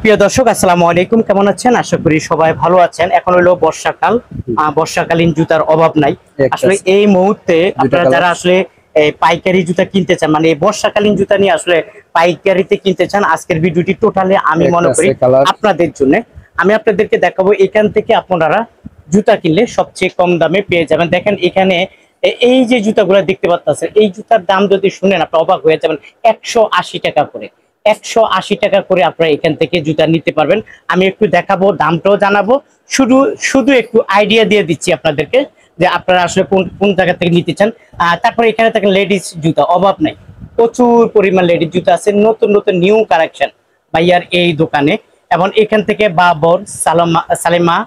প্রিয় দর্শক, আসসালামু আলাইকুম। কেমন আছেন? আশা করি সবাই ভালো আছেন। এখন হলো বর্ষাকাল, বর্ষাকালীন জুতার অভাব নাই। আসলে এই মুহূর্তে আপনারা যারা আসলে পাইকারি জুতা কিনতে চান, মানে বর্ষাকালীন জুতা নিয়ে আসলে পাইকারিতে কিনতে চান, আজকের ভিডিওটি টোটালি আমি মনে করি আপনাদের জন্য। আমি আপনাদেরকে দেখাবো এখান থেকে আপনারা জুতা কিনলে সবচেয়ে কম দামে পেয়ে যাবেন। দেখেন এখানে এই যে জুতাগুলো দেখতে পাচ্ছেন, এই জুতার দাম যদি শুনেন আপনি অবাক হয়ে যাবেন। 180 টাকা করে, 180 টাকা করে আপনারা এখান থেকে জুতা নিতে পারবেন। আমি একটু দেখাবো, দামটাও জানাবো, শুধু একটু আইডিয়া দিয়ে দিচ্ছি আপনাদেরকে যে আপনারা আসলে কোন জায়গা থেকে নিতে চান। তারপরে এখানে থাকেন লেডিস জুতা, অভাব নাই, প্রচুর পরিমাণ লেডিস জুতা আছে, নতুন নতুন নিউ কালেকশন ভাইয়ার এই দোকানে। এবং এখান থেকে বাবর, সালেমা,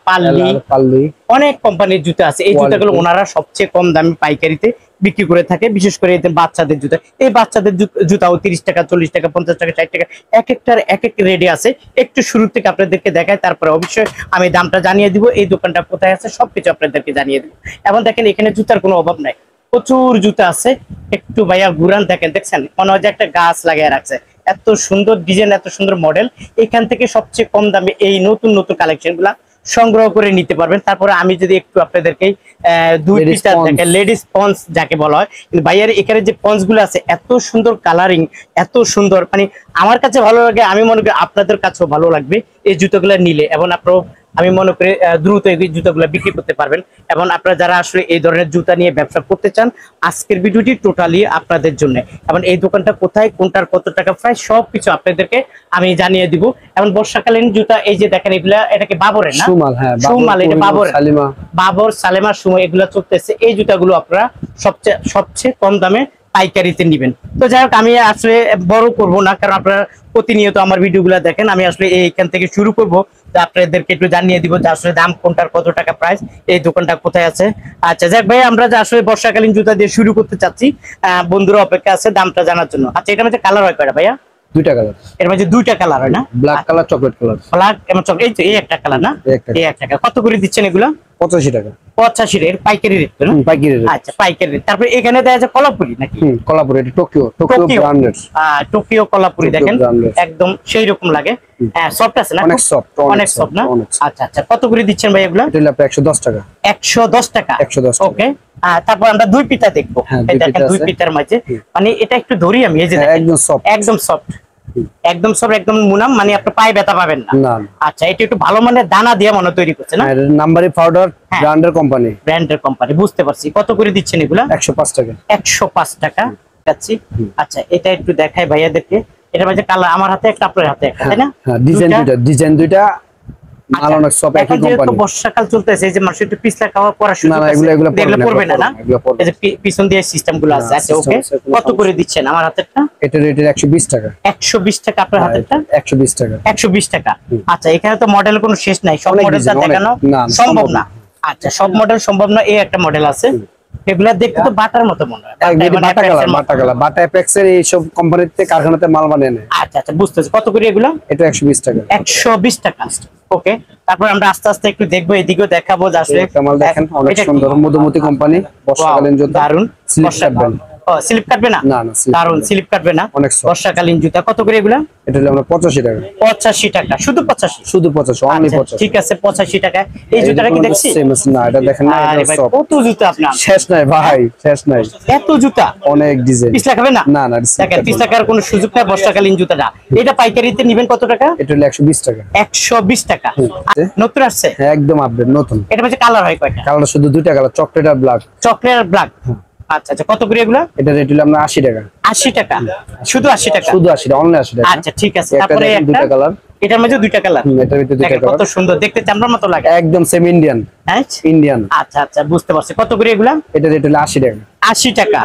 পাল্লি, অনেক কোম্পানির জুতা আছে। এই জুতাগুলো ওনারা সবচেয়ে কম দামে পাইকারিতে বিক্রি করে থাকে, বিশেষ করে এদের বাচ্চাদের জুতা। এই বাচ্চাদের জুতাও 30 টাকা, 40 টাকা, 50 টাকা, 60 টাকা, এক একটার এক এক রেডি আছে। একটু শুরু থেকে আপনাদেরকে দেখায়, তারপরে অবশ্যই আমি দামটা জানিয়ে দিব, এই দোকানটা কোথায় আছে সবকিছু আপনাদেরকে জানিয়ে দিব। এবং দেখেন এখানে জুতার কোনো অভাব নাই, প্রচুর জুতা আছে। একটু ভাইয়া ঘুরান, দেখেন মনে হয় যে একটা গাছ লাগিয়ে রাখছে। এত সুন্দর ডিজাইন, এত সুন্দর মডেল। এখান থেকে সবচেয়ে কম দামে এই নতুন নতুন কালেকশন গুলা সংগ্রহ করে নিতে পারবেন। তারপরে আমি যদি একটু আপনাদেরকে দুই পিসটা দেখেন, লেডিস পন্স যাকে বলা হয়, কিন্তু ভাইয়ার এখানে যে পন্স গুলো আছে এত সুন্দর কালারিং, এত সুন্দর, মানে আমার কাছে ভালো লাগে, আমি মনে করি আপনাদের কাছেও ভালো লাগবে এই জুতোগুলো নিলে। এবং আপনারা, আমি মনে করি দ্রুত এই জুতাগুলো বিক্রি করতে পারবেন। এবং আপনারা যারা আসলে এই ধরনের জুতা নিয়ে ব্যবসা করতে চান, আজকের ভিডিওটি টোটালি আপনাদের জন্য। এবং এই দোকানটা কোথায়, কোনটার কত টাকা প্রাইস, সবকিছু আপনাদেরকে আমি জানিয়ে দিব। এবং বর্ষাকালীন জুতা, এই যে দেখেন এগুলা, এটাকে বাবরের না, সুমাল, এটা বাবর, সালেমা, সুমা, এগুলা চলতেছে। এই জুতাগুলো আপনারা সবচেয়ে কম দামে পাইকারিতে নিবেন। তো যাই হোক, আমি আসলে বড় করব না, কারণ আপনারা প্রতিনিয়ত আমার ভিডিওগুলো দেখেন। আমি আসলে এইখান থেকে শুরু করব, আপনাদেরকে একটু জানিয়ে দিব যে আসলে দাম কোনটার কত টাকা প্রাইস, এই দোকানটা কোথায় আছে। আচ্ছা যাক ভাই, আমরা যে আসলে বর্ষাকালীন জুতা দিয়ে শুরু করতে চাচ্ছি, বন্ধুরা অপেক্ষা আছে দামটা জানার জন্য। আচ্ছা, এটার মধ্যে কালার হয় কয়টা ভাইয়া? দুইটা কালার। এর মধ্যে দুইটা কালার হয় না? Black colour, chocolate colour. Black এবং চকলেট, এই তো এই একটা কালার না, এই একটা কালার। কত করে দিচ্ছেন এগুলা? 85 টাকা। 85 এর পাইকারি রেট না? পাইকারি রেট। আচ্ছা, পাইকারি রেট। তারপর এখানে দেখা যায় কলাপুরি নাকি? কলাপুরি, এটা টোকিও ব্র্যান্ডের। টোকিও কলাপুরি, দেখেন একদম সেই রকম লাগে। হ্যাঁ, সফট আছে না? অনেক সফট, অনেক সফট না? আচ্ছা আচ্ছা, কত করে দিচ্ছেন ভাই এগুলা? এটা আপনি 110 টাকা। 110 টাকা, 110। ওকে। তারপর আমরা দুই পিতা দেখবো। এই দেখেন দুই পিতার মাঝে, মানে এটা একটু ধরি আমি, এই যে একদম সফট, একদম সফট, একদম সব, একদম মুলাম, মানে আপনি পায়ে ব্যথা পাবেন না। আচ্ছা, এটা একটু ভালো মানের দানা দিয়ে মনে তৈরি করছে না? নাম্বারি পাউডার, ব্র্যান্ডের কোম্পানি, বুঝতে পারছি। কত করে দিচ্ছেন এগুলা? 105 টাকা। 105 টাকা যাচ্ছি। আচ্ছা, এটা একটু দেখাই ভাইয়াদেরকে। এটার মাঝে কালার, আমার হাতে একটা, আপনার হাতে একটা, তাই না? হ্যাঁ, ডিজাইন দুইটা। বর্ষাকাল চলতেছে, যে মানুষ একটু পিছলা খাওয়া পড়া শুরু করবে না, এই যে পিছন দিয়ে সিস্টেম গুলো আছে। আচ্ছা, ওকে। কত করে দিচ্ছেন আমার হাতেরটা? এটা রেটের 120 টাকা। 120 টাকা আপনার হাতেরটা? 120 টাকা। 120 টাকা। আচ্ছা, এখানে তো মডেল কোনো শেষ নাই, সব মডেলটা দেখানো সম্ভব না। আচ্ছা, সব মডেল সম্ভব না। এই একটা মডেল আছে, এগুলা দেখতে তো বাটার মতো মনে হয়, বাটা অ্যাপেক্সের এই সব কোম্পানিতে, কারখানাতে মাল বানিয়ে নেয়। আচ্ছা আচ্ছা, বুঝতেছি। কত করে এগুলা? এটা 120 টাকা। 120 টাকা। ওকে। তারপর আমরা আস্তে আস্তে একটু দেখবো, এদিকেও দেখাবো যে আসলে মাল দেখেন, অনেক সুন্দর মধুমতি কোম্পানি, বর্ষাকালীন জুতা, দারুন। স্লিপ কাটবে না? না না, দারুন, স্লিপ কাটবে না, বর্ষাকালীন জুতা। কত করে এগুলা? এটা হলো আমরা 85 টাকা। 85 টাকা, শুধু 85? শুধু 85, অনলি 85। ঠিক আছে, 85 টাকা। এই জুতাটা কি দেখছি? না, এটা দেখেন না, এটা সব। কত জুতা আপনার? শেষ নাই ভাই, শেষ নাই, এত জুতা, অনেক ডিজাইন। পিছলা খাবে না? না না, দেখেন পিছলা খাওয়ার কোনো সুযোগ নাই বর্ষাকালীন জুতাটা। এটা পাইকারিতে নেবেন কত টাকা? এটা হলো 120 টাকা। 120 টাকা। নতুন আসছে? একদম আপডেট, নতুন। এটা হচ্ছে কালার হয় কয়টা? কালার শুধু দুইটা কালার, চকলেট আর ব্ল্যাক। চকলেট আর ব্ল্যাক। আচ্ছা আচ্ছা, কত করে এগুলা? এটা রেট হলো আমরা 80 টাকা। 80 টাকা, শুধু 80 টাকা? শুধু 80 টাকা, অনলি 80 টাকা। আচ্ছা, ঠিক আছে। তারপরে দুইটা কালার, এটার মধ্যে দুইটা কালার। এটার ভিতরে দুইটা কালার, কত সুন্দর দেখতে, চামড়ার মতো লাগে, একদম সেম ইন্ডিয়ান। হ্যাঁ, ইন্ডিয়ান। আচ্ছা আচ্ছা, বুঝতে পারছি। কত করে এগুলা? এটা রেট হলো 80 টাকা। 80 টাকা।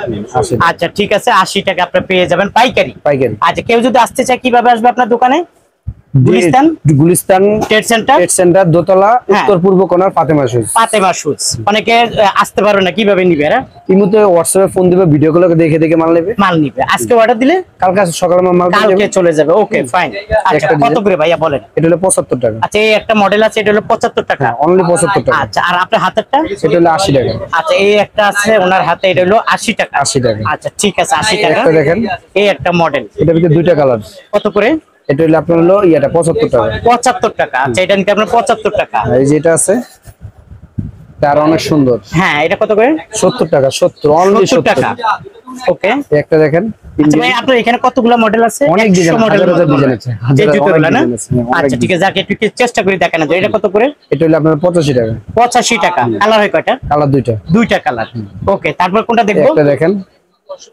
আচ্ছা, ঠিক আছে, 80 টাকা আপনি পেয়ে যাবেন পাইকারি। পাইকারি। আচ্ছা, কেউ যদি আসতে চায় কিভাবে আসবে আপনার দোকানে? গুলিস্তান ট্রেড সেন্টার, দোতলা, উত্তর পূর্ব কোণার ফাতেমা শুজ। অনেকে আসতে পারবে না, কিভাবে নিবে? ইমুতে হোয়াটসঅ্যাপে ফোন দিবে, ভিডিও গুলো দেখে দেখে মাল নিবে। আজকে অর্ডার দিলে কালকে সকালে মাল কালকে চলে যাবে। ওকে, ফাইন। আচ্ছা, কত করে ভাইয়া বলেন? এটা হলো 75 টাকা। আচ্ছা, এই একটা মডেল আছে, এটা হলো 75 টাকা, অনলি 75 টাকা। আচ্ছা, আর আপনার হাতেরটা? এটা হলো 80 টাকা। আচ্ছা, এই একটা আছে ওনার হাতে, এটা হলো 80 টাকা। 80 টাকা। আচ্ছা, ঠিক আছে, 80 টাকা। দেখেন, এই একটা মডেল, এটার ভিতরে দুইটা কালার। কত করে? এটা হলো আপনার হলো ইয়াটা 75 টাকা। 75 টাকা। আচ্ছা এটা নিতে আপনার 75 টাকা। এই যে এটা আছে, তার অনেক সুন্দর। হ্যাঁ এটা কত করে? 70 টাকা। 70 অনলি 70 টাকা। ওকে একটা দেখেন। আচ্ছা ভাই আপনার এখানে কতগুলো মডেল আছে? অনেক ডিজাইন, হাজার হাজার ডিজাইন আছে। এই জুতোগুলো না? আচ্ছা ঠিক আছে, যাকে একটু চেষ্টা করে দেখানো যায়। এটা কত করে? এটা হলো আপনার 85 টাকা। 85 টাকা। কালার হয় কয়টা? কালার দুইটা। দুইটা কালার। ওকে তারপর কোনটা দেখবো? একটা দেখেন।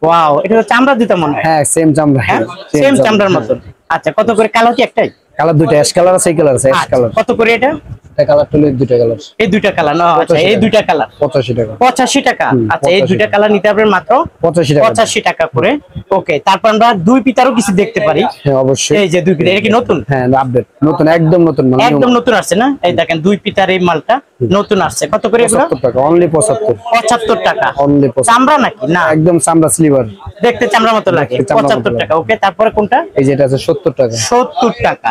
ওয়াও এটা তো চামড়া জুতা মনে হয়। হ্যাঁ সেম চামড়া। হ্যাঁ সেম চামড়ার মতো। আচ্ছা কত করে? কালার কি একটাই? কালার দুইটা, অ্যাশ কালার আছে, এই কালার আছে, অ্যাশ কালার। কত করে এটা? এটা কালার হলো দুইটা কালার। এই দুইটা কালার না? আচ্ছা এই দুইটা কালার 85 টাকা। 85 টাকা। আচ্ছা এই দুইটা কালার নিতে হবে মাত্র 85 টাকা। 85 টাকা করে। ওকে তারপর আমরা দুই পিতারও কিছু দেখতে পারি। হ্যাঁ অবশ্যই। এই যে দুই পিতা, এটা কি নতুন? হ্যাঁ আপডেট, নতুন, একদম নতুন মাল। একদম নতুন আসছে না? এই দেখেন দুই পিতার এই মালটা নতুন আসছে। কত করে এগুলো? 75 টাকা অনলি। 75 টাকা। অনলি 75। চামড়া নাকি? না একদম চামড়া, স্লিভার, দেখতে চামড়ার মতো লাগে। 75 টাকা। ওকে তারপরে কোনটা? এই যে এটা আছে 70 টাকা। 70 টাকা।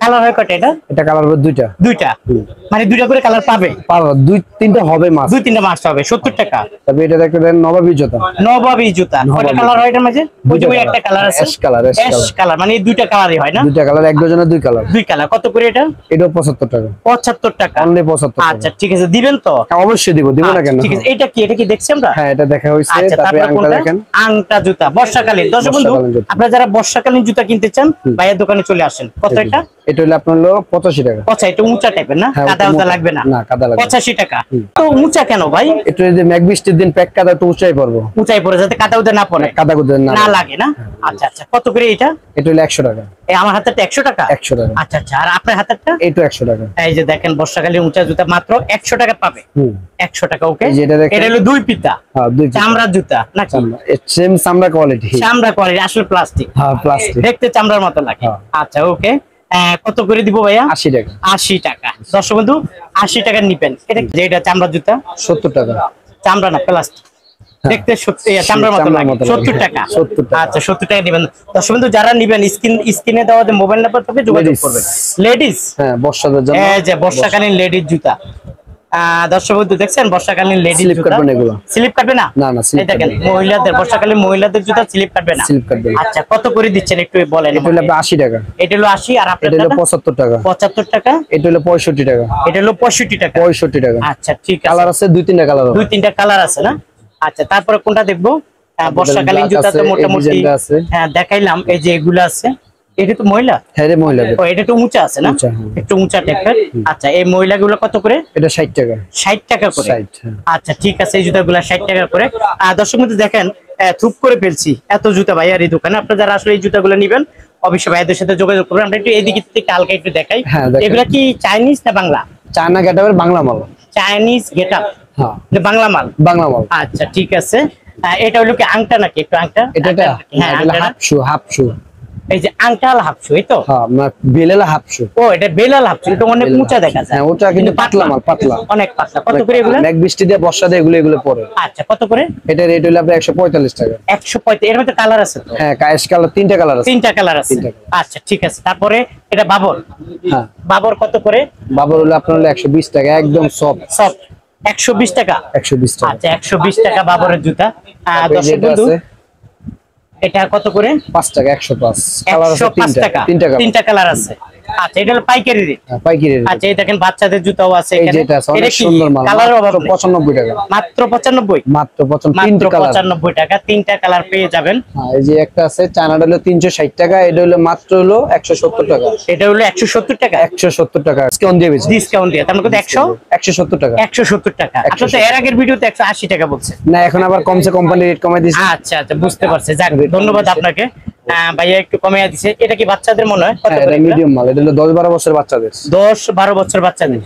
কালার হয় কয়টা এটা? এটা কালার হবে দুইটা। দুইটা মানে দুইটা করে কালার পাবে? পারো, দুই তিনটা হবে মাছ। দুই তিনটা মাছ হবে। 70 টাকা। তবে এটা দেখতে দেন নবাবী জুতা। নবাবী জুতা। কয়টা কালার হয় এটার মাঝে? ওই যে ওই একটা কালার আছে, অ্যাশ কালার। অ্যাশ কালার মানে এই দুইটা কালারই হয় না? দুইটা কালার, এক ডজনের দুই কালার। দুই কালার। কত করে এটা? এটাও 75 টাকা। 75 টাকা। অনলি 75 টাকা। আচ্ছা ঠিক আছে, দিবেন তো? হ্যাঁ অবশ্যই দিব, দিব না কেন? ঠিক আছে, এটা কি? এটা কি দেখছি আমরা? হ্যাঁ এটা দেখা হইছে। আচ্ছা তারপরে তারপর আংটা কোনটা? দেখেন। আংটা জুতা বর্ষাকালীন। দর্শক বন্ধু বর্ষাকালীন জুতা। আপনারা যারা বর্ষাকালীন জুতা কিনতে চান ভাইয়ের দোকানে চলে আসেন। কত এটা? এটা হলো আপনার হলো 85 টাকা। আচ্ছা এটা উঁচা টাইপের না? হ্যাঁ, কাদা ওটা উদা মোটা। লাগবে না? না, কাদা লাগবে না। 85 টাকা। তো উঁচা কেন ভাই? এটা যদি মেঘ বৃষ্টির দিন প্যাক কাদা একটু উঁচাই পড়বো। উঁচাই পড়ে যাতে কাদা উদা না পড়ে, কাদা কুদা না লাগে না? আচ্ছা আচ্ছা কত করে এটা? এটা হলো 100 টাকা। এই আমার হাতেরটা 100 টাকা। 100 টাকা। আচ্ছা আচ্ছা আর আপনার হাতেরটা? এটা 100 টাকা। এই যে দেখেন বর্ষাকালীন উঁচা জুতা মাত্র 100 টাকা পাবে। 100 টাকা। ওকে এই যে এটা দেখেন। এটা হলো দুই পিতা। হ্যাঁ দুই চামড়ার জুতা নাকি? চামড়া, সেম চামড়া কোয়ালিটি। চামড়া করে আসলে প্লাস্টিক। হ্যাঁ প্লাস্টিক। দেখতে চামড়ার মতো লাগে। হ্যাঁ। আচ্ছা ওকে কত করে দিব ভাইয়া? 80 টাকা। 80 টাকা। দর্শক বন্ধু 80 টাকা নিবেন। এটা যেটা চামড়া জুতা 70 টাকা। চামড়া না প্লাস্টিক, দেখতে সত্যি চামড়ার মতো লাগে। 70 টাকা। 70 টাকা। আচ্ছা 70 টাকা নিবেন। দর্শক বন্ধু যারা নিবেন স্ক্রিনে দেওয়া যে মোবাইল নাম্বার থেকে যোগাযোগ Ladies। করবেন। লেডিস, হ্যাঁ বর্ষাদের জন্য। এই যে বর্ষাকালীন লেডিস জুতা। দর্শক বন্ধু দেখছেন বর্ষাকালীন লেডিস স্লিপ জুতা। কাটবে না এগুলো? স্লিপ কাটবে না? না, না, স্লিপ এই দেখেন কাটবে না। মহিলাদের বর্ষাকালীন মহিলাদের জুতা স্লিপ কাটবে না। স্লিপ কাটবে না। আচ্ছা কত করে দিচ্ছেন একটু বলেন? এটা হলো আপনার 80 টাকা। এটা হলো 80 আর আপনার এটা হলো 75 টাকা। 75 টাকা। এটা হলো 65 টাকা। এটা হলো 65 টাকা। 65 টাকা। আচ্ছা ঠিক আছে। কালার আছে দুই তিনটা কালার। দুই তিনটা কালার আছে না? আচ্ছা তারপরে কোনটা দেখবো? বর্ষাকালীন black জুতা তো আছে, এই মোটামুটি ডিজাইনটা আছে। হ্যাঁ দেখাইলাম। এই যে এগুলো আছে। এটা তো মহিলা? হ্যাঁ রে মহিলাদের। ও এটা তো উঁচা আছে না? উঁচা, হ্যাঁ। একটু উঁচা টাইপের। আচ্ছা এই মহিলাগুলো কত করে? এটা 60 টাকা। 60 টাকা করে। 60, হ্যাঁ। আচ্ছা ঠিক আছে, এই জুতাগুলো 60 টাকা করে। দর্শক বন্ধু দেখেন থুপ করে ফেলছি এত জুতা ভাইয়ার এই দোকানে। আপনারা যারা আসলে এই জুতাগুলো নেবেন অবশ্যই ভাইয়াদের সাথে যোগাযোগ করবেন। আমরা একটু এদিকে থেকে হালকা একটু দেখাই। হ্যাঁ, দেখেন। এগুলা কি চাইনিজ না বাংলা? চায়না গেটাবের বাংলা মাল। চাইনিজ গেটআপ, হ্যাঁ বাংলা মাল। বাংলা মাল। আচ্ছা ঠিক আছে। এটা হলো কি আংটা নাকি? একটু আংটা। এটা হ্যাঁ আংটা না? হাফ শু, হাফ শু। এই যে আংটা আল হাফশু এই তো? হ্যাঁ মানে বেলেলা হাফ শু। ও এটা বেলাল হাফশু। এটা অনেক উঁচা দেখা যায়। হ্যাঁ ওটা কিন্তু পাতলা মাল, পাতলা। অনেক পাতলা। কত করে এগুলো? মেঘ বৃষ্টি দিয়ে বর্ষা দিয়ে এগুলো পরে। আচ্ছা কত করে? এটা রেট হলো আপনার 145 টাকা। 145। এর মধ্যে কালার আছে তো? হ্যাঁ কায়েস কালার, তিনটা কালার আছে। তিনটা কালার আছে। তিনটা colour। আচ্ছা ঠিক আছে। তারপরে এটা বাবর। হ্যাঁ বাবর কত করে? বাবর হলো আপনার হলো 120 টাকা, একদম সফট। সব 120 টাকা। 120 টাকা। আচ্ছা 120 টাকা বাবরের জুতা। দর্শক যেটা বন্ধু আছে এটা কত করে? 5 টাকা। 105 কালার আছে 105 টাকা। তিনটা কালার। তিনটা কালার আছে। আচ্ছা এটা হলো পাইকারি রেট। হ্যাঁ, পাইকারি রেট। আচ্ছা এই দেখেন বাচ্চাদের জুতাও আছে এই এখানে। যেটা আছে এটা অনেক কি সুন্দর মাল। কালারের অভাব নেই। 95 টাকা। মাত্র 95। মাত্র 95, মাত্র তিনটা কালার। 95 টাকা। তিনটা কালার পেয়ে যাবেন। হ্যাঁ এই যে একটা আছে চায়নাটা হলো 360 টাকা, এটা হলো মাত্র হলো 170 টাকা। এটা হলো 170 টাকা। 170 টাকা ডিসকাউন্ট দিয়ে বেশি। ডিসকাউন্ট দিয়ে তার মানে কত? 170 টাকা। 170 টাকা। আপনি তো এর আগের ভিডিওতে 180 টাকা বলছেন। না এখন আবার কমছে, কোম্পানি রেট কমাই দিয়েছে। আচ্ছা আচ্ছা বুঝতে পারছি। যাক ধন্যবাদ আপনাকে। ভাইয়া একটু কমে দিছে। এটা কি বাচ্চাদের মনে হয়? কত হ্যাঁ করে এটা মিডিয়াম মাল, এটা হলো 10-12 বছর বাচ্চাদের। 10-12 বছর বাচ্চাদের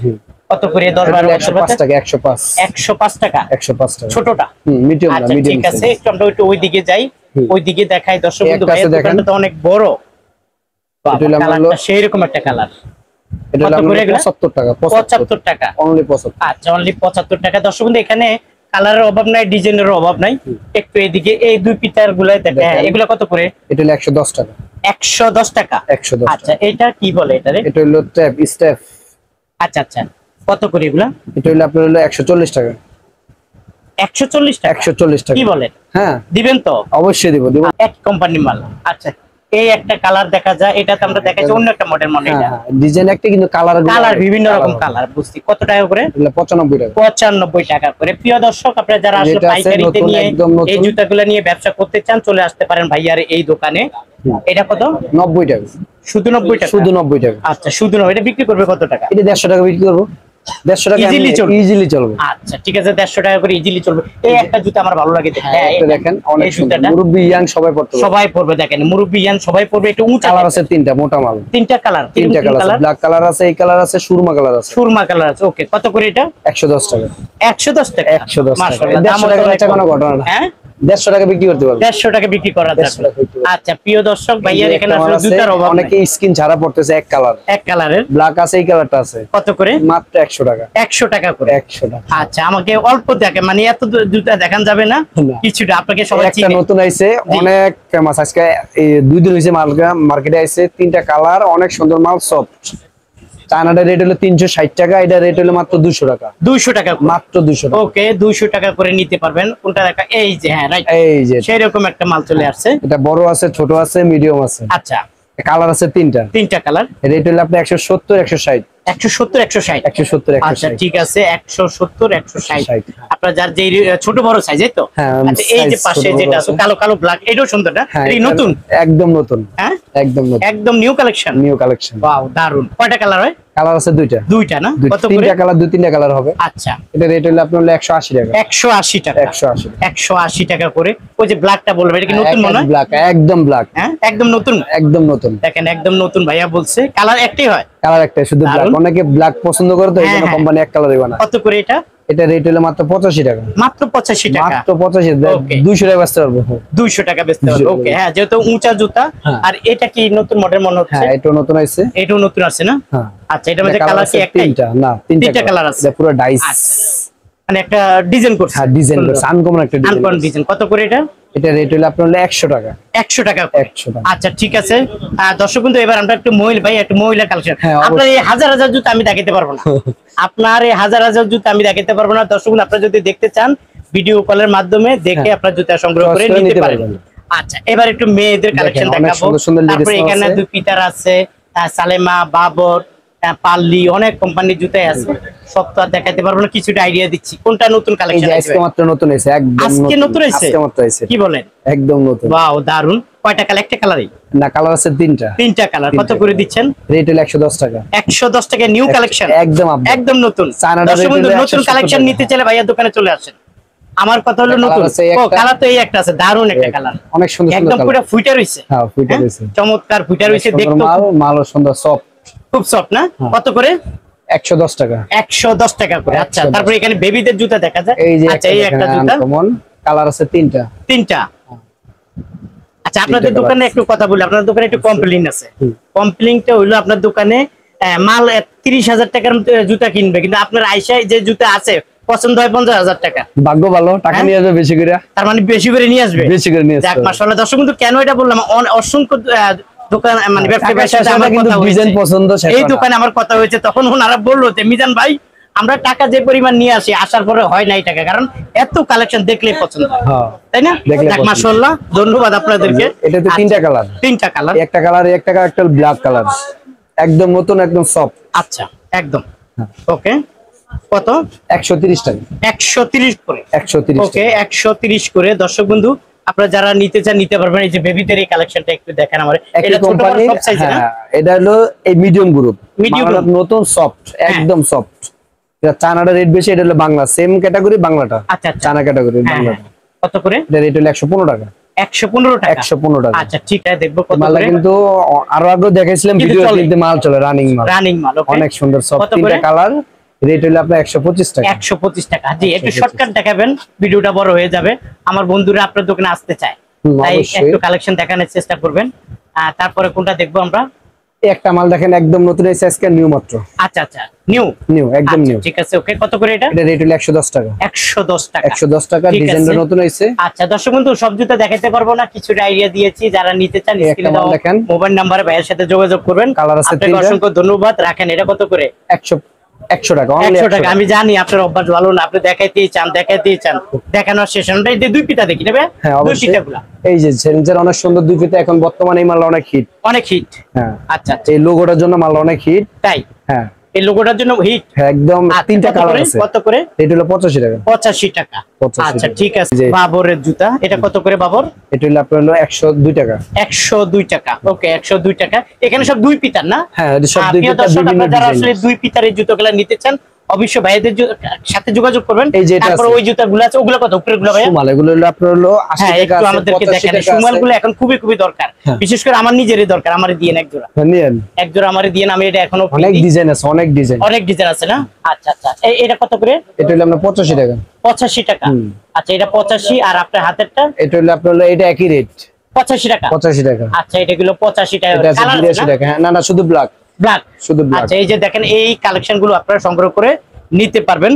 কত করে? 10-12 বছর 105 বাচ্চা টাকা। 105 105 টাকা। 105 টাকা। ছোটটা? মিডিয়াম না, আচ্ছা মিডিয়াম ঠিক আছে, একটু আমরা একটু ওইদিকে যাই। ওইদিকে দেখাই দর্শক বন্ধু। একটা আছে ভাইয়ের দেখেন। দোকানটা তো অনেক বড়। এটা হলো কালারটা সেই রকম একটা কালার। এটা হলো কত করে এগুলা? 75 টাকা। 75 টাকা। অনলি 75। আচ্ছা অনলি 75 টাকা। দর্শক বন্ধু এখানে কালারের অভাব নাই, ডিজাইনের অভাব নাই। একটু এদিকে এই দুই পিতার গুলাই দেখেন। হ্যাঁ এগুলা কত করে? এটা হলো 110 টাকা। 110 টাকা। 110 আচ্ছা এটা কি বলে এটারে? এটা হলো ট্যাপ স্টেপ। আচ্ছা আচ্ছা কত করে এগুলা? এটা হলো আপনার হলো 140 টাকা। 140 টাকা। 140 টাকা। কি বলেন? হ্যাঁ দিবেন তো? অবশ্যই দিব। এক কোম্পানির মাল। আচ্ছা এই একটা কালার দেখা যায়, এটাতে আমরা দেখাচ্ছি অন্য একটা মডেল মনে এটা ডিজাইন একটা কিন্তু কালার বিভিন্ন রকম কালার। বুঝছি, কত টাকা করে? 95 টাকা। 95 টাকা করে। প্রিয় দর্শক, আপনারা যারা আসলে পাইকারিতে নিয়ে এই জুতাগুলো নিয়ে ব্যবসা করতে চান, চলে আসতে পারেন ভাইয়ার এই দোকানে। এটা কত? 90 টাকা। শুধু 90 টাকা? শুধু 90 টাকা। আচ্ছা, শুধু 90। এটা বিক্রি করবে কত টাকা? এটা 150 টাকা বিক্রি করব। 150 টাকা ইজিলি চলবে। আচ্ছা ঠিক আছে, 150 টাকা করে ইজিলি চলবে। এই একটা জুতা আমার ভালো লাগে দেখতে। হ্যাঁ, এটা দেখেন অনেক সুন্দর, মুরব্বি ইয়াং সবাই পড়তে পারবে। সবাই পড়বে, দেখেন মুরব্বি ইয়াং সবাই পড়বে। একটু উঁচা কালার আছে তিনটা, মোটা মাল। তিনটা কালার, ব্ল্যাক কালার আছে, এই কালার আছে, সুরমা কালার আছে। সুরমা কালার আছে। ওকে, কত করে এটা? 110 টাকা। 110 টাকা। 110 টাকা। মাশাআল্লাহ, দাম টাকা কোনো ঘটনা না। হ্যাঁ, 150 টাকা বিক্রি করতে পারবে। 150 টাকা বিক্রি করা যাবে। আচ্ছা প্রিয় দর্শক, ভাইয়ার এখানে আসলে জুতার অভাব নাই। অনেকে স্কিন ছাড়া পড়তেছে এক কালার, এক কালারের ব্ল্যাক আছে, এই কালারটা আছে। কত করে? মাত্র 100 টাকা। 100 টাকা করে। 100 টাকা। আচ্ছা, আমাকে অল্প দেখে, মানে এত জুতা দেখান যাবে না, কিছুটা আপনাকে সবাই একটা চিনে। নতুন আইছে, অনেক ফেমাস। আজকে এই 2 দিন হইছে মাল মার্কেটে আইছে, তিনটা কালার, অনেক সুন্দর মাল, সফট। চায়নাটা রেট হলো 360 টাকা, এটা রেট হলো মাত্র 200 টাকা। 200 টাকা মাত্র 200 টাকা। ওকে, 200 টাকা করে নিতে পারবেন। কোনটা দেখা? এই যে, হ্যাঁ রাইট, এই যে সেই রকম একটা মাল চলে আসছে। এটা বড় আছে, ছোট আছে, মিডিয়াম আছে। আচ্ছা, কালার আছে তিনটা কালার। রেট হলো আপনি 170 160। 170 160। 170 আচ্ছা 160। ঠিক আছে, 170 160। 160। আপনার যার যে ছোট বড় সাইজ, এই তো? হ্যাঁ, আচ্ছা, এই যে পাশে যেটা আছে কালো কালো ব্ল্যাক, এটাও সুন্দর না? হ্যাঁ, এই নতুন, একদম নতুন। হ্যাঁ একদম নতুন, একদম new collection. New collection. Wow, দারুন। কয়টা কালার হয়? কালার আছে দুইটা না? কত করে? তিনটা কালার, 2-3টা কালার হবে। আচ্ছা, এটা রেট হলো আপনার 180 টাকা। 180 টাকা। 180। 180 টাকা করে। ওই যে ব্ল্যাকটা বলবে, এটা কি নতুন মনে হয়? ব্ল্যাক, একদম ব্ল্যাক। হ্যাঁ, একদম নতুন। একদম নতুন। দেখেন, একদম নতুন ভাইয়া বলছে। কালার একটাই হয়? কালার একটাই, শুধু ব্ল্যাক। অনেকে ব্ল্যাক পছন্দ করে, তো এইজন্য হ্যাঁ। কোম্পানি এক কালারই বানায়। কত করে এটা? এটা রেট হলো মাত্র 85 টাকা। মাত্র 85 টাকা। মাত্র 85। 200 টাকা বেচতে পারবো। 200 টাকা বেচতে পারবে। ওকে, হ্যাঁ, যেহেতু উঁচা জুতা। হ্যাঁ। আর এটা কি নতুন মডেল মনে হচ্ছে? হ্যাঁ, এটা নতুন আইছে। এটাও নতুন আছে না? হ্যাঁ। আচ্ছা, এটার মধ্যে কালার কি একটাই? তিনটা না, তিনটা কালার আছে। এটা পুরো ডাইস। আচ্ছা, মানে একটা ডিজাইন করছে। হ্যাঁ, ডিজাইন করছে, আনকমন একটা আনকমন ডিজাইন। কত করে এটা? এটা রেট হলো আপনার 100 টাকা। 100 টাকা। 100 টাকা। আচ্ছা ঠিক আছে। দর্শক বন্ধু, এবার আমরা একটু মহিলা কালেকশন। হ্যাঁ, আপনার এই হাজার হাজার জুতা আমি দেখাতে পারবো না। আপনার এই হাজার হাজার জুতা আমি দেখাতে পারবো না। দর্শক বন্ধু, আপনারা যদি দেখতে চান, ভিডিও কলের মাধ্যমে দেখে আপনার জুতা সংগ্রহ করে নিতে পারেন। আচ্ছা, এবার একটু মেয়েদের কালেকশন দেখাবো। তারপরে এখানে দুই পিটার আছে, সালেমা, বাবর, পার্লি, অনেক কোম্পানির জুতাই আছে। সব তো আর দেখাতে পারবো না, কিছুটা আইডিয়া দিচ্ছি। কোনটা নতুন কালেকশন? আজকে মাত্র নতুন হইছে, একদম আজকে নতুন হইছে? আজকে মাত্র হইছে। কি বলেন? একদম নতুন। ওয়াও, দারুন। কয়টা কালার? একটা কালারই না, কালার আছে তিনটা কালার। কত করে দিচ্ছেন? রেট হলো 110 টাকা। 110 টাকা, নিউ কালেকশন, একদম নতুন। চায়নাটা রেট হলো নতুন কালেকশন নিতে চাইলে ভাইয়া দোকানে চলে আসেন। আমার কথা হলো নতুন। ও, কালার তো এই একটা আছে, দারুন একটা কালার, অনেক সুন্দর, একদম পুরো ফুইটা রইছে। হ্যাঁ, ফুইটা রইছে, চমৎকার ফুইটা রইছে। দেখতে মালও সুন্দর, সফট, খুব সফট না? কত করে? 110 টাকা। 110 টাকা করে। আচ্ছা, তারপরে এখানে বেবিদের জুতা দেখা যায়। এই যে আচ্ছা, এই একটা জুতা, আনকমন কালার আছে তিনটা। আচ্ছা, আপনাদের দোকানে একটু কথা বলি। আপনার দোকানে একটু কমপ্লেইন আছে। কমপ্লেইনটা হইলো আপনার দোকানে মাল 30,000 টাকার জুতা কিনবে, কিন্তু আপনার আইসায় যে জুতা আছে পছন্দ হয় 50,000 টাকা। ভাগ্য ভালো, টাকা নিয়ে আসবে বেশি করে। তার মানে বেশি করে নিয়ে আসবে। বেশি করে নিয়ে আসবে। যাক, মাশাআল্লাহ। দর্শক বন্ধু, কেন এটা বললাম, অসংখ্য দোকান মানে ব্যবসায়ীর সাথে আমার কথা হয়েছে। এই দোকানে আমার কথা হয়েছে, তখন ওনারা বললো যে মিজান ভাই, আমরা টাকা যে পরিমাণ নিয়ে আসি, আসার পরে হয় নাই টাকা, কারণ এত কালেকশন দেখলেই পছন্দ হয়, তাই না? যাক, মাশাআল্লাহ, ধন্যবাদ আপনাদেরকে। এটাতে তিনটা কালার। একটা কালার, একটা ব্ল্যাক কালার, একদম নতুন, একদম সফট। আচ্ছা, একদম ওকে। কত? 130 টাকা। 130 করে। 130। ওকে, 130 করে। দর্শক বন্ধু, আপনারা যারা নিতে চান নিতে পারবেন। এই যে বেবিদের এই কালেকশনটা একটু দেখেন। আমার এটা ছোট বড় সব সাইজ না? এটা হলো এই মিডিয়াম গ্রুপ, নতুন সফট, একদম সফট। এটা চায়নাটা রেট বেশি, এটা হলো বাংলা, সেম ক্যাটাগরি বাংলাটা। আচ্ছা, চায়না ক্যাটাগরি বাংলাটা। কত করে? এটা রেট হলো 115 টাকা। 115 টাকা। 115 টাকা। আচ্ছা, ঠিক আছে, দেখবো কত মাল। করে। কিন্তু আরো আগে দেখাইছিলাম ভিডিও, কিন্তু মাল চলে, রানিং মাল। অনেক সুন্দর সফট, তিনটা কালার। রেট হলো আপনার 125 টাকা। 125 টাকা। জি, একটু শর্টকাট দেখাবেন, ভিডিওটা বড় হয়ে যাবে। আমার বন্ধুরা আপনার দোকানে আসতে চায়, তাই একটু কালেকশন দেখানোর চেষ্টা করবেন। তারপরে কোনটা দেখবো আমরা? একটা মাল দেখেন, একদম নতুন এসে আজকে, নিউ মাত্র। আচ্ছা, নিউ, একদম নিউ। ঠিক আছে, ওকে। কত করে এটা? এটা রেট হলো 110 টাকা। 110 টাকা। 110 টাকা, ডিজাইনটা নতুন হইছে। আচ্ছা, দর্শক বন্ধু, সব জুতা দেখাতে পারবো না, কিছুটা আইডিয়া দিয়েছি। যারা নিতে চান, স্ক্রিনে দাও মোবাইল নাম্বারে ভাইয়ের সাথে যোগাযোগ করবেন। কালার আছে তিনটা। অসংখ্য ধন্যবাদ। রাখেন, এটা কত করে? 100 টাকা, only 100 টাকা। আমি জানি আপনার অভ্যাস ভালো না, আপনি দেখাইতেই চান দেখানোর শেষ আমরা এই দুই পিতা দেখি নেবে। হ্যাঁ দুই অবশ্যই। পিতাগুলা এই যে চ্যালেঞ্জের অনেক সুন্দর দুই ফিতে, এখন বর্তমানে এই মাল অনেক হিট। অনেক হিট। হ্যাঁ আচ্ছা আচ্ছা, এই লোগোটার জন্য মাল অনেক হিট। তাই হ্যাঁ এই লোগোটার জন্য হিট। হ্যাঁ একদম। তিনটা কালার আছে। কত করে? এটা হলো 85 টাকা। 85 টাকা। 85 আচ্ছা টাকা। ঠিক আছে। জি। বাবরের জুতা এটা কত করে বাবর? এটা হলো আপনার হলো 102 টাকা। 102 টাকা। ওকে 102 টাকা। এখানে সব দুই পিতার না? হ্যাঁ এটা সব দুই প্রিয় ফিতা, দর্শক, বিভিন্ন আপনারা যারা ডিজাইন। আসলে দুই পিতার এই জুতোগুলো নিতে চান অবশ্যই ভাইদের সাথে যোগাযোগ করবেন। এই যে এটা তারপর আছে। ওই জুতাগুলো আছে, ওগুলো কত উপরে গুলো ভাইয়া? সুমাল, এগুলো হলো আপনার হলো 80 হ্যাঁ টাকা একটু আছে, আমাদেরকে 85 দেখেন। টাকা সুমাল আছে। গুলো এখন খুবই খুবই দরকার, হ্যাঁ। বিশেষ করে আমার নিজেরই দরকার। আমার দিয়েন এক জোড়া, নিয়েন। এক জোড়া আমার দিয়েন, আমি এটা এখনো অনেক পিনি। ডিজাইন আছে, অনেক ডিজাইন। অনেক ডিজাইন আছে না? আচ্ছা আচ্ছা, এটা কত করে? এটা হলো আপনার 85 টাকা। 85 টাকা। আচ্ছা এটা 85। আর আপনার হাতেরটা? এটা হলো আপনার হলো এটা একই রেট, 85 টাকা। 85 টাকা। আচ্ছা এটা গুলো 85 টাকা। এটা আছে কালার আছে 82 না? টাকা। হ্যাঁ না না, শুধু ব্ল্যাক, ব্ল্যাক। শুধু ব্ল্যাক। আচ্ছা এই যে দেখেন এই কালেকশন গুলো আপনারা সংগ্রহ করে নিতে পারবেন।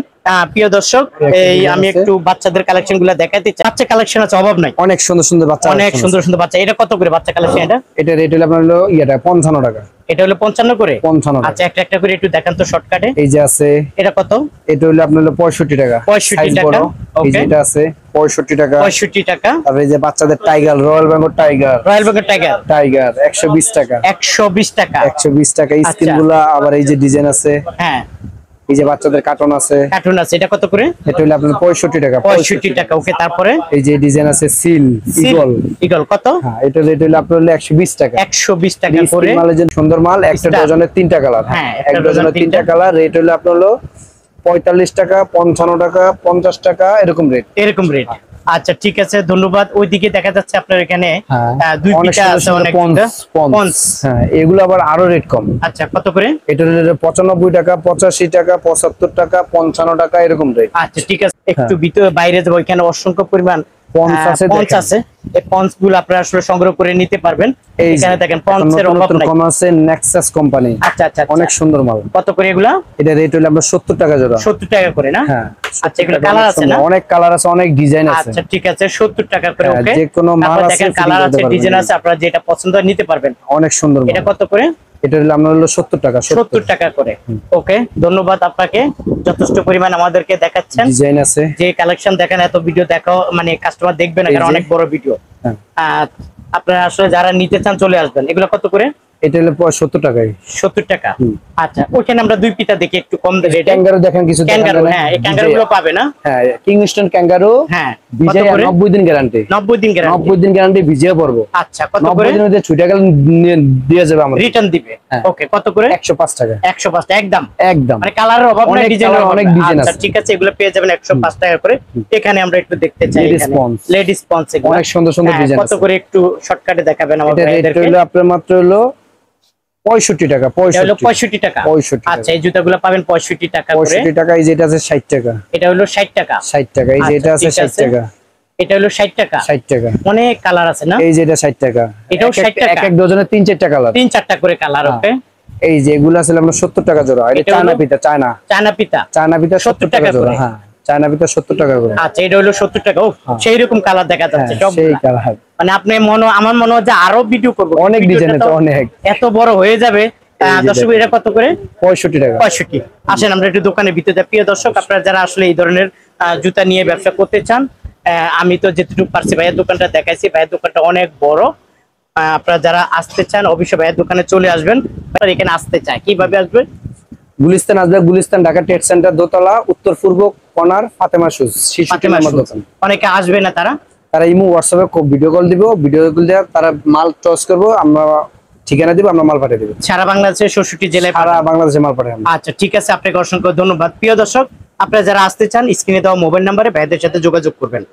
প্রিয় দর্শক, এই আমি একটু বাচ্চাদের কালেকশন গুলো দেখাতে চাই। বাচ্চা কালেকশন আছে, অভাব নাই। অনেক সুন্দর সুন্দর বাচ্চা, অনেক সুন্দর সুন্দর বাচ্চা। এটা কত করে বাচ্চা কালেকশন? এটা রেট হলো আপনার হলো ইয়েটা 55 টাকা। এটা হলো 55 করে। 55 টাকা। আচ্ছা একটা একটা করে একটু দেখান তো শর্টকাটে। এই যে আছে, এটা কত? এটা হলো আপনার হলো 65 টাকা। 65 সাইজ টাকা, বড়। এই যে ওকে। এটা আছে 65 টাকা। 65 টাকা। আর এই যে বাচ্চাদের tiger, royal Bengal tiger, royal Bengal tiger tiger 120 টাকা। 120 টাকা। 120 টাকা। এই আচ্ছা। স্কিন গুলা আবার এই যে ডিজাইন আছে, হ্যাঁ এই যে বাচ্চাদের কার্টুন আছে, কার্টুন আছে। এটা কত করে? এটা হলো আপনার 65 টাকা। 65 টাকা। ওকে তারপরে এই যে ডিজাইন আছে সিল, ইগল। ইগল কত? হ্যাঁ এটা রেট হলো আপনার হলো 120 টাকা। 120 টাকা এই করে। স্কিন মালের যে সুন্দর মাল, একটা Star। ডজনের 3টা কালার। হ্যাঁ, হ্যাঁ একটা এক ডজনের ডজনে 3টা তিনটা। কালার। রেট হলো আপনার হলো 45 টাকা, 55 টাকা, 50 টাকা, এরকম রেট। এরকম রেট। আচ্ছা ঠিক আছে, ধন্যবাদ। ওইদিকে দেখা যাচ্ছে আপনার এখানে দুই অনেক পিতা সুন্দর আছে, সুন্দর অনেক পন্স, পন্স। পন্স। হ্যাঁ এগুলো আবার আরো রেট কম। আচ্ছা কত করে? এটা হলো 95 টাকা, 85 টাকা, 75 টাকা, 55 টাকা, এরকম রেট। আচ্ছা ঠিক আছে, একটু ভিতরে বাইরে যাবো। এখানে অসংখ্য পরিমাণ পন্স আছে, পন্স দেখেন। আছে। এই পন্স গুলো আপনারা আসলে সংগ্রহ করে নিতে পারবেন। এই যে, এখানে দেখেন এখন পন্সের নতুন অভাব নতুন নাই। কম আছে, নেক্সাস কোম্পানি। আচ্ছা আচ্ছা আচ্ছা। অনেক সুন্দর মাল। কত করে এগুলা? এটা রেট হলো আমরা 70 টাকা জোড়া। 70 টাকা করে না? হ্যাঁ আচ্ছা এগুলো কালার আছে না? অনেক কালার আছে, অনেক ডিজাইন আছে। আচ্ছা ঠিক আছে, 70 টাকা করে। হ্যাঁ, ওকে যে কোনো মাল তারপর আছে, দেখেন fitting কালার করতে আছে, পারবেন। ডিজাইন আছে, আপনারা যেটা পছন্দ হয় নিতে পারবেন। অনেক সুন্দর মাল। এটা কত করে? এটা হলো আমরা হলো 70 টাকা। 70 টাকা করে। ওকে ধন্যবাদ আপনাকে, যথেষ্ট পরিমাণ আমাদেরকে দেখাচ্ছেন। ডিজাইন আছে। যে কালেকশন দেখেন, এত ভিডিও দেখাও মানে কাস্টমার দেখবে না, এই কারণ যে। অনেক বড় ভিডিও। হ্যাঁ। আপনারা আসলে যারা নিতে চান চলে আসবেন। এগুলো কত করে? এটা হলো 70 টাকায়। 70 টাকা। আচ্ছা ওখানে আমরা দুই পিতা দেখি একটু কম রেটে। ক্যাঙ্গারু দেখেন, কিছু ক্যাঙ্গারু, হ্যাঁ এই ক্যাঙ্গারু গুলো পাবে না? হ্যাঁ কিংস্টন ক্যাঙ্গারু। হ্যাঁ কত ভিজে করে? 90 দিন গ্যারান্টি। 90 দিন গ্যারান্টি। 90 দিন গ্যারান্টি ভিজে পড়বো। আচ্ছা কত 90 করে? দিনের মধ্যে ছুটে গেলে দিয়ে যাবে আমরা। রিটার্ন দিবে। হ্যাঁ। ওকে কত করে? 105 টাকা। 105 টাকা একদম। একদম। মানে কালারের অভাব নাই, অনেক ডিজাইনের colour, অভাব অনেক নাই। ডিজাইন আচ্ছা আছে। ঠিক আছে, এগুলো পেয়ে যাবেন 105 টাকা করে। এখানে আমরা একটু দেখতে চাই। Ladies pons। লেডিস পন্স এগুলো অনেক সুন্দর সুন্দর হ্যাঁ, ডিজাইন কত আছে। করে একটু শর্টকাটে দেখাবেন এটা রেট আমাদেরকে? হলো আপনার মাত্র হলো 65 টাকা। এটা হলো 65 65 টাকা। 65 টাকা। আচ্ছা এই জুতাগুলো পাবেন 65 টাকা করে। 65 টাকা। এই যেটা আছে 60 টাকা। এটা হলো 60 টাকা। 60 টাকা। এই যে আচ্ছা, এটা আছে ঠিক 60 টাকা। এটা হলো 60 টাকা। 60 টাকা। অনেক কালার আছে না? এই যে এটা 60 টাকা। এটাও 60 টাকা। এক এক ডজনে 3-4টা কালার। 3-4টা করে কালার। ওকে এই যে এগুলো আছে আমরা 70 টাকা জোড়া। এটা এটা চায়না হলো- পিতা, চায়না। চায়না পিতা। চায়না পিতা 70 টাকা জোড়া। করে। হ্যাঁ চায়না পিতা 70 টাকা করে। আচ্ছা এটা হলো 70 টাকা। ও সেই রকম কালার দেখা যাচ্ছে হ্যাঁ, সেই সবগুলা। কালার। মানে আপনি আমার মনে হয় যে আরো ভিডিও করব। অনেক ডিজাইন আছে, অনেক। এত বড় হয়ে যাবে। যে দর্শক এটা কত করে? 65 টাকা। 65। আসেন আমরা একটু দোকানের ভিতরে যাই। প্রিয় দর্শক, আপনারা যারা আসলে এই ধরনের জুতা নিয়ে ব্যবসা করতে চান, আমি তো যেটুকু পারছি ভাইয়ের দোকানটা দেখাইছি। ভাইয়ের দোকানটা অনেক বড়। আপনারা যারা আসতে চান অবশ্যই ভাইয়ের দোকানে চলে আসবেন। আপনারা এখানে আসতে চায় কিভাবে আসবেন? গুলিস্তান আসবে, গুলিস্তান ঢাকা ট্রেড সেন্টার দোতলা, উত্তর পূর্ব কর্নার, ফাতেমা শুজ, শিশু ফাতেমা আমার শুজ। দোকান। অনেকে আসবে না, তারা ইমো হোয়াটসঅ্যাপে ভিডিও কল দিব, ভিডিও কল দিয়ে তারা মাল চয়েস করবো, আমরা ঠিকানা দিব, আমরা মাল পাঠিয়ে দেবো। সারা বাংলাদেশের 66 জেলায় সারা বাংলাদেশে মাল পাঠাই আমরা। আচ্ছা ঠিক আছে, আপনাকে অসংখ্য ধন্যবাদ। প্রিয় দর্শক, আপনারা যারা আসতে চান স্ক্রিনে দেওয়া মোবাইল নাম্বারে ভাইদের সাথে যোগাযোগ করবেন।